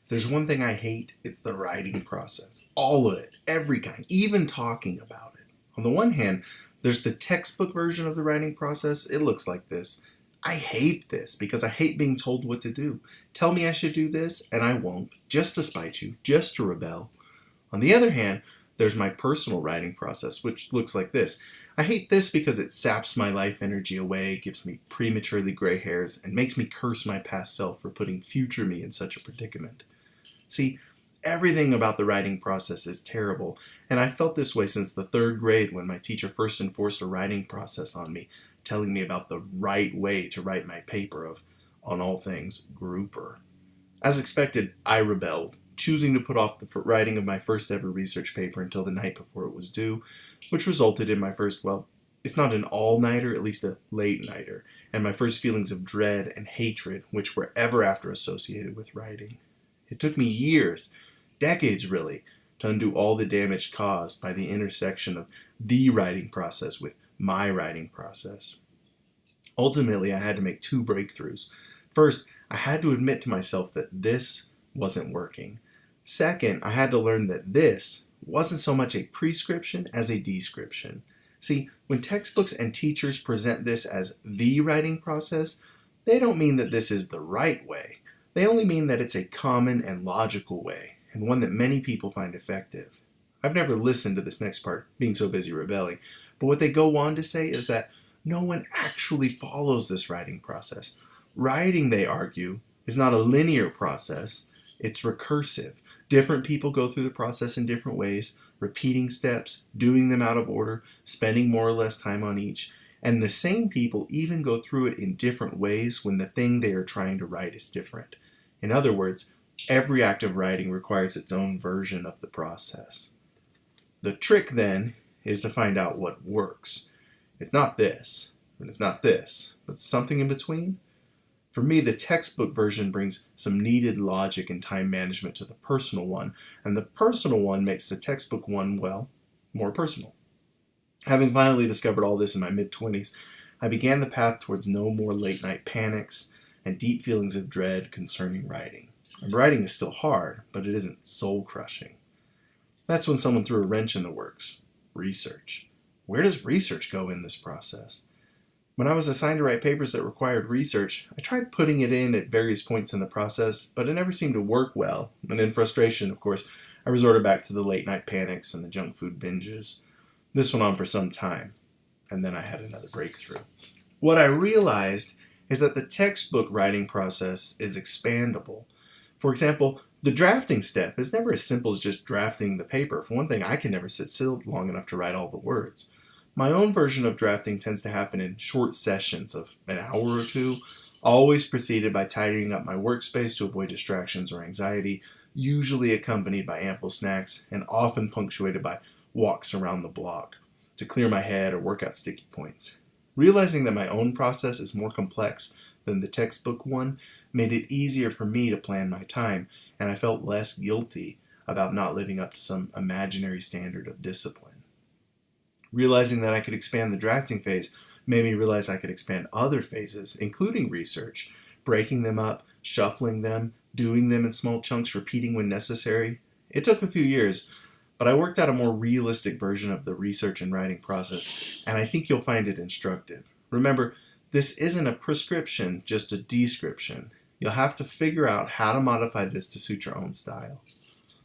If there's one thing I hate, it's the writing process. All of it, every kind, even talking about it. On the one hand, there's the textbook version of the writing process. It looks like this. I hate this because I hate being told what to do. Tell me I should do this, and I won't, just to spite you, just to rebel. On the other hand, there's my personal writing process, which looks like this. I hate this because it saps my life energy away, gives me prematurely gray hairs, and makes me curse my past self for putting future me in such a predicament. See, everything about the writing process is terrible, and I felt this way since the third grade when my teacher first enforced a writing process on me, telling me about the right way to write my paper of, on all things, grouper. As expected, I rebelled, choosing to put off the writing of my first ever research paper until the night before it was due, which resulted in my first, well, if not an all-nighter, at least a late-nighter, and my first feelings of dread and hatred, which were ever after associated with writing. It took me years, decades really, to undo all the damage caused by the intersection of the writing process with my writing process. Ultimately, I had to make two breakthroughs. First, I had to admit to myself that this wasn't working. Second, I had to learn that this wasn't so much a prescription as a description. See, when textbooks and teachers present this as the writing process, they don't mean that this is the right way. They only mean that it's a common and logical way, and one that many people find effective. I've never listened to this next part, being so busy rebelling, but what they go on to say is that no one actually follows this writing process. Writing, they argue, is not a linear process, it's recursive. Different people go through the process in different ways, repeating steps, doing them out of order, spending more or less time on each, and the same people even go through it in different ways when the thing they are trying to write is different. In other words, every act of writing requires its own version of the process. The trick, then, is to find out what works. It's not this, and it's not this, but something in between. For me, the textbook version brings some needed logic and time management to the personal one, and the personal one makes the textbook one, well, more personal. Having finally discovered all this in my mid-20s, I began the path towards no more late-night panics and deep feelings of dread concerning writing. And writing is still hard, but it isn't soul-crushing. That's when someone threw a wrench in the works. Research. Where does research go in this process? When I was assigned to write papers that required research, I tried putting it in at various points in the process, but it never seemed to work well. And in frustration, of course, I resorted back to the late-night panics and the junk food binges. This went on for some time, and then I had another breakthrough. What I realized is that the textbook writing process is expandable. For example, the drafting step is never as simple as just drafting the paper. For one thing, I can never sit still long enough to write all the words. My own version of drafting tends to happen in short sessions of an hour or two, always preceded by tidying up my workspace to avoid distractions or anxiety, usually accompanied by ample snacks, and often punctuated by walks around the block to clear my head or work out sticky points. Realizing that my own process is more complex than the textbook one made it easier for me to plan my time, and I felt less guilty about not living up to some imaginary standard of discipline. Realizing that I could expand the drafting phase made me realize I could expand other phases, including research, breaking them up, shuffling them, doing them in small chunks, repeating when necessary. It took a few years, but I worked out a more realistic version of the research and writing process, and I think you'll find it instructive. Remember, this isn't a prescription, just a description. You'll have to figure out how to modify this to suit your own style.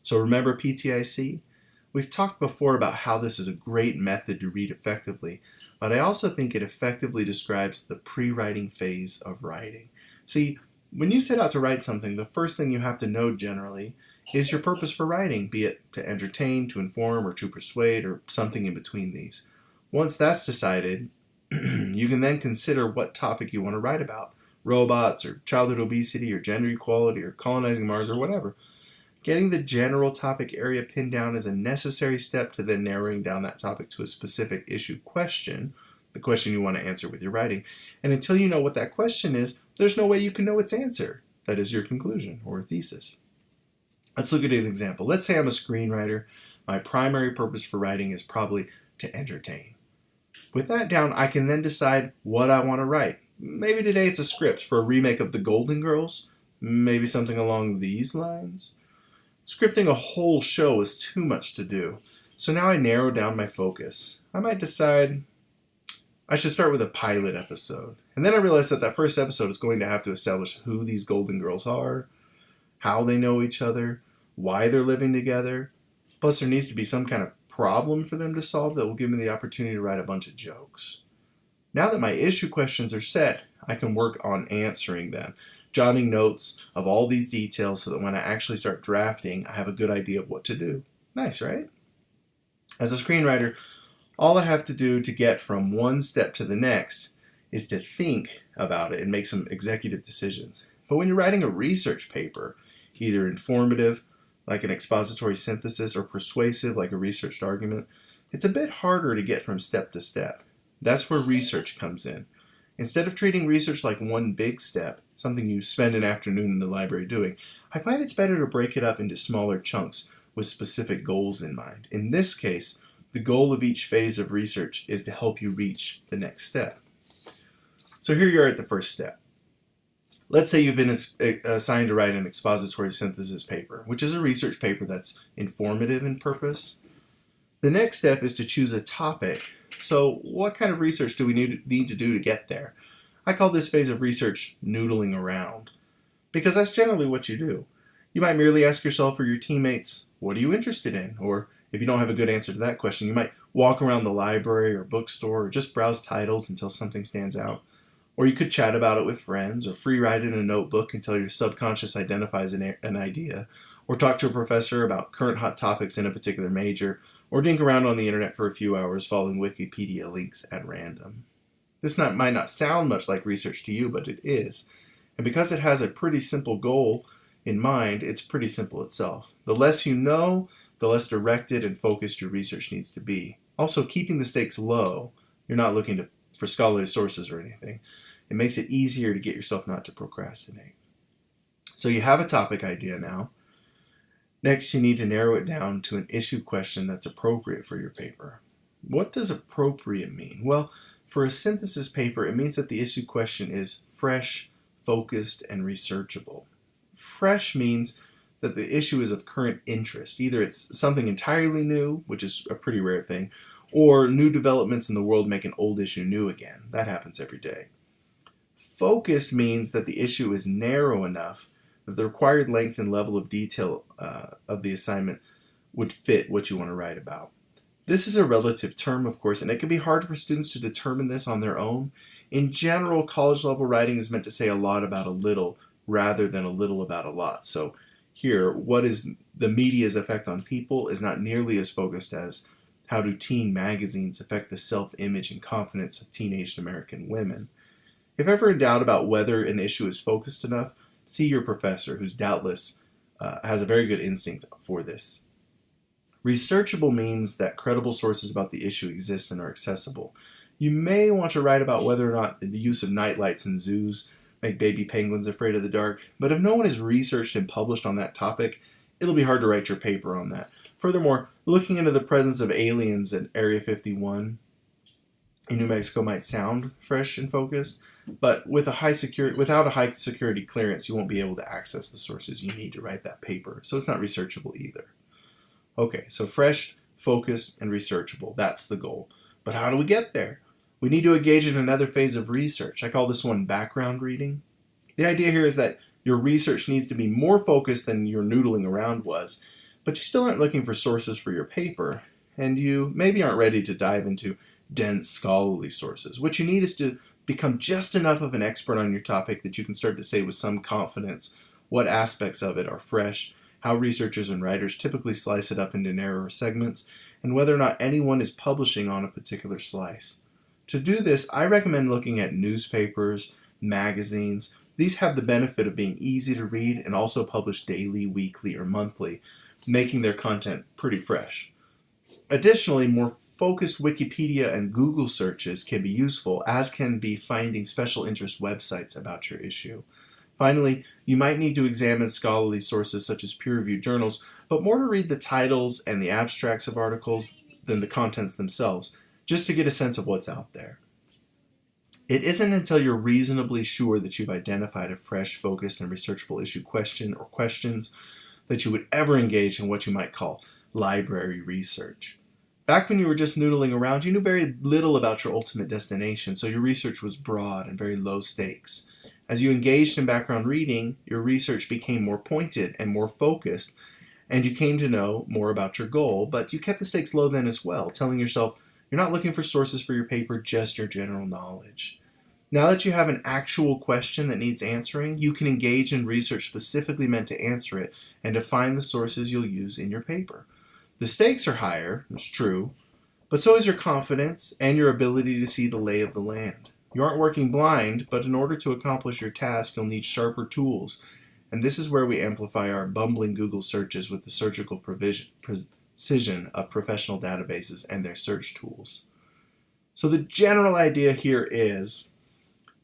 So remember PTIC? We've talked before about how this is a great method to read effectively, but I also think it effectively describes the pre-writing phase of writing. See, when you set out to write something, the first thing you have to know generally is your purpose for writing, be it to entertain, to inform, or to persuade, or something in between these. Once that's decided, you can then consider what topic you want to write about. Robots, or childhood obesity, or gender equality, or colonizing Mars, or whatever. Getting the general topic area pinned down is a necessary step to then narrowing down that topic to a specific issue question, the question you want to answer with your writing. And until you know what that question is, there's no way you can know its answer. That is your conclusion or thesis. Let's look at an example. Let's say I'm a screenwriter. My primary purpose for writing is probably to entertain. With that down, I can then decide what I want to write. Maybe today it's a script for a remake of The Golden Girls. Maybe something along these lines? Scripting a whole show is too much to do, so now I narrow down my focus. I might decide I should start with a pilot episode. And then I realized that that first episode is going to have to establish who these Golden Girls are, how they know each other, why they're living together. Plus, there needs to be some kind of problem for them to solve that will give me the opportunity to write a bunch of jokes. Now that my issue questions are set, I can work on answering them, jotting notes of all these details so that when I actually start drafting, I have a good idea of what to do. Nice, right? As a screenwriter, all I have to do to get from one step to the next is to think about it and make some executive decisions. But when you're writing a research paper, either informative, like an expository synthesis, or persuasive, like a researched argument, it's a bit harder to get from step to step. That's where research comes in. Instead of treating research like one big step, something you spend an afternoon in the library doing, I find it's better to break it up into smaller chunks with specific goals in mind. In this case, the goal of each phase of research is to help you reach the next step. So here you are at the first step. Let's say you've been assigned to write an expository synthesis paper, which is a research paper that's informative in purpose. The next step is to choose a topic. So what kind of research do we need to do to get there? I call this phase of research noodling around, because that's generally what you do. You might merely ask yourself or your teammates, what are you interested in? Or if you don't have a good answer to that question, you might walk around the library or bookstore or just browse titles until something stands out. Or you could chat about it with friends, or free write in a notebook until your subconscious identifies an idea, or talk to a professor about current hot topics in a particular major, or dink around on the internet for a few hours following Wikipedia links at random. This might not sound much like research to you, but it is. And because it has a pretty simple goal in mind, it's pretty simple itself. The less you know, the less directed and focused your research needs to be. Also, keeping the stakes low. You're not looking for scholarly sources or anything. It makes it easier to get yourself not to procrastinate. So you have a topic idea now. Next, you need to narrow it down to an issue question that's appropriate for your paper. What does appropriate mean? Well, for a synthesis paper, it means that the issue question is fresh, focused, and researchable. Fresh means that the issue is of current interest. Either it's something entirely new, which is a pretty rare thing, or new developments in the world make an old issue new again. That happens every day. Focused means that the issue is narrow enough that the required length and level of detail of the assignment would fit what you want to write about. This is a relative term, of course, and it can be hard for students to determine this on their own. In general, college-level writing is meant to say a lot about a little rather than a little about a lot. So here, what is the media's effect on people is not nearly as focused as how do teen magazines affect the self-image and confidence of teenage American women. If ever in doubt about whether an issue is focused enough, see your professor, who's doubtless has a very good instinct for this. Researchable means that credible sources about the issue exist and are accessible. You may want to write about whether or not the use of nightlights in zoos make baby penguins afraid of the dark, but if no one has researched and published on that topic, it'll be hard to write your paper on that. Furthermore, looking into the presence of aliens at Area 51 in New Mexico might sound fresh and focused, but without a high security clearance, you won't be able to access the sources you need to write that paper, so it's not researchable either. Okay, so fresh, focused, and researchable, that's the goal. But how do we get there? We need to engage in another phase of research. I call this one background reading. The idea here is that your research needs to be more focused than your noodling around was, but you still aren't looking for sources for your paper, and you maybe aren't ready to dive into dense scholarly sources. What you need is to become just enough of an expert on your topic that you can start to say with some confidence what aspects of it are fresh, how researchers and writers typically slice it up into narrower segments, and whether or not anyone is publishing on a particular slice. To do this, I recommend looking at newspapers, magazines. These have the benefit of being easy to read and also published daily, weekly, or monthly, making their content pretty fresh. Additionally, more focused Wikipedia and Google searches can be useful, as can be finding special interest websites about your issue. Finally, you might need to examine scholarly sources such as peer-reviewed journals, but more to read the titles and the abstracts of articles than the contents themselves, just to get a sense of what's out there. It isn't until you're reasonably sure that you've identified a fresh, focused, and researchable issue question or questions that you would ever engage in what you might call library research. Back when you were just noodling around, you knew very little about your ultimate destination, so your research was broad and very low stakes. As you engaged in background reading, your research became more pointed and more focused, and you came to know more about your goal, but you kept the stakes low then as well, telling yourself you're not looking for sources for your paper, just your general knowledge. Now that you have an actual question that needs answering, you can engage in research specifically meant to answer it and define the sources you'll use in your paper. The stakes are higher, it's true, but so is your confidence and your ability to see the lay of the land. You aren't working blind, but in order to accomplish your task, you'll need sharper tools. And this is where we amplify our bumbling Google searches with the surgical precision of professional databases and their search tools. So the general idea here is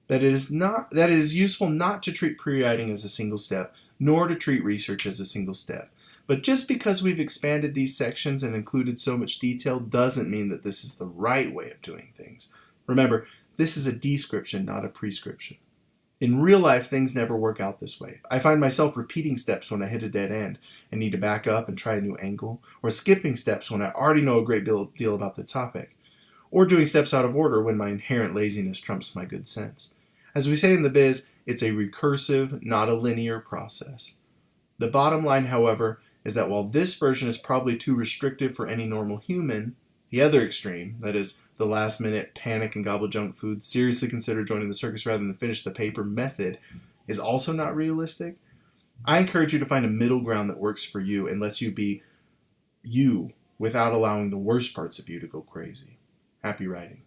that it is useful not to treat pre-writing as a single step, nor to treat research as a single step. But just because we've expanded these sections and included so much detail doesn't mean that this is the right way of doing things. Remember, this is a description, not a prescription. In real life, things never work out this way. I find myself repeating steps when I hit a dead end and need to back up and try a new angle, or skipping steps when I already know a great deal about the topic, or doing steps out of order when my inherent laziness trumps my good sense. As we say in the biz, it's a recursive, not a linear process. The bottom line, however, is that while this version is probably too restrictive for any normal human, the other extreme, that is, the last-minute panic and gobble junk food, seriously consider joining the circus rather than finish the paper method, is also not realistic. I encourage you to find a middle ground that works for you and lets you be you without allowing the worst parts of you to go crazy. Happy writing.